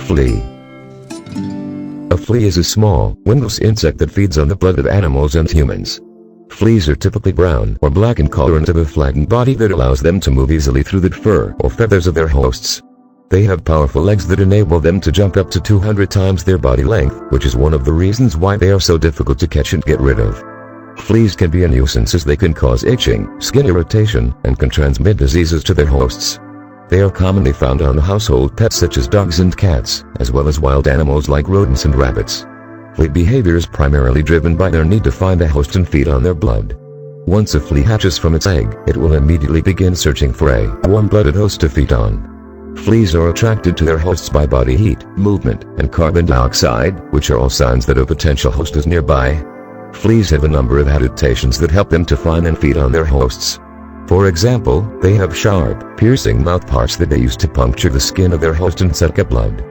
Flea. A flea is a small, wingless insect that feeds on the blood of animals and humans. Fleas are typically brown or black in color and have a flattened body that allows them to move easily through the fur or feathers of their hosts. They have powerful legs that enable them to jump up to 200 times their body length, which is one of the reasons why they are so difficult to catch and get rid of. Fleas can be a nuisance as they can cause itching, skin irritation, and can transmit diseases to their hosts. They are commonly found on household pets such as dogs and cats, as well as wild animals like rodents and rabbits. Flea behavior is primarily driven by their need to find a host and feed on their blood. Once a flea hatches from its egg, it will immediately begin searching for a warm-blooded host to feed on. Fleas are attracted to their hosts by body heat, movement, and carbon dioxide, which are all signs that a potential host is nearby. Fleas have a number of adaptations that help them to find and feed on their hosts. For example, they have sharp, piercing mouthparts that they use to puncture the skin of their host and suck up blood.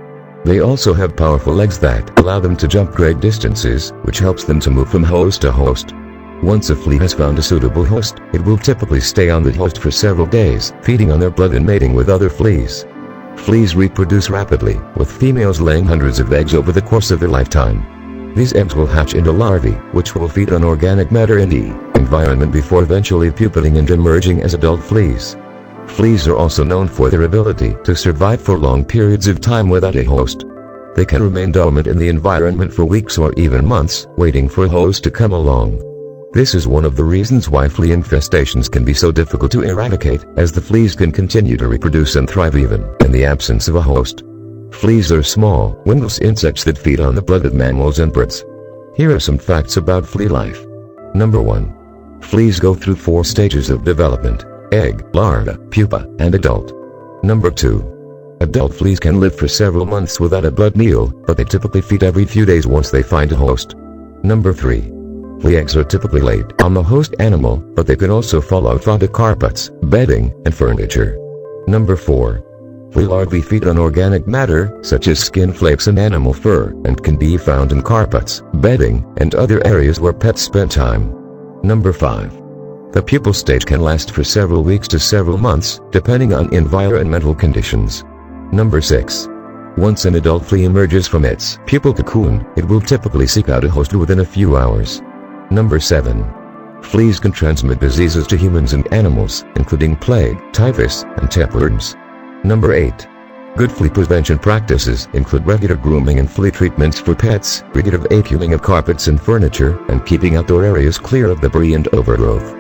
They also have powerful legs that allow them to jump great distances, which helps them to move from host to host. Once a flea has found a suitable host, it will typically stay on the host for several days, feeding on their blood and mating with other fleas. Fleas reproduce rapidly, with females laying hundreds of eggs over the course of their lifetime. These eggs will hatch into larvae, which will feed on organic matter in the environment before eventually pupating and emerging as adult fleas. Fleas are also known for their ability to survive for long periods of time without a host. They can remain dormant in the environment for weeks or even months, waiting for a host to come along. This is one of the reasons why flea infestations can be so difficult to eradicate, as the fleas can continue to reproduce and thrive even in the absence of a host. Fleas are small, wingless insects that feed on the blood of mammals and birds. Here are some facts about flea life. Number 1. Fleas go through 4 stages of development: egg, larva, pupa, and adult. Number 2. Adult fleas can live for several months without a blood meal, but they typically feed every few days once they find a host. Number 3. Flea eggs are typically laid on the host animal, but they can also fall out onto carpets, bedding, and furniture. Number 4. Flea larvae feed on organic matter, such as skin flakes and animal fur, and can be found in carpets, bedding, and other areas where pets spend time. Number 5. The pupal stage can last for several weeks to several months, depending on environmental conditions. Number 6. Once an adult flea emerges from its pupal cocoon, it will typically seek out a host within a few hours. Number 7. Fleas can transmit diseases to humans and animals, including plague, typhus, and tapeworms. Number 8. Good flea prevention practices include regular grooming and flea treatments for pets, regular vacuuming of carpets and furniture, and keeping outdoor areas clear of debris and overgrowth.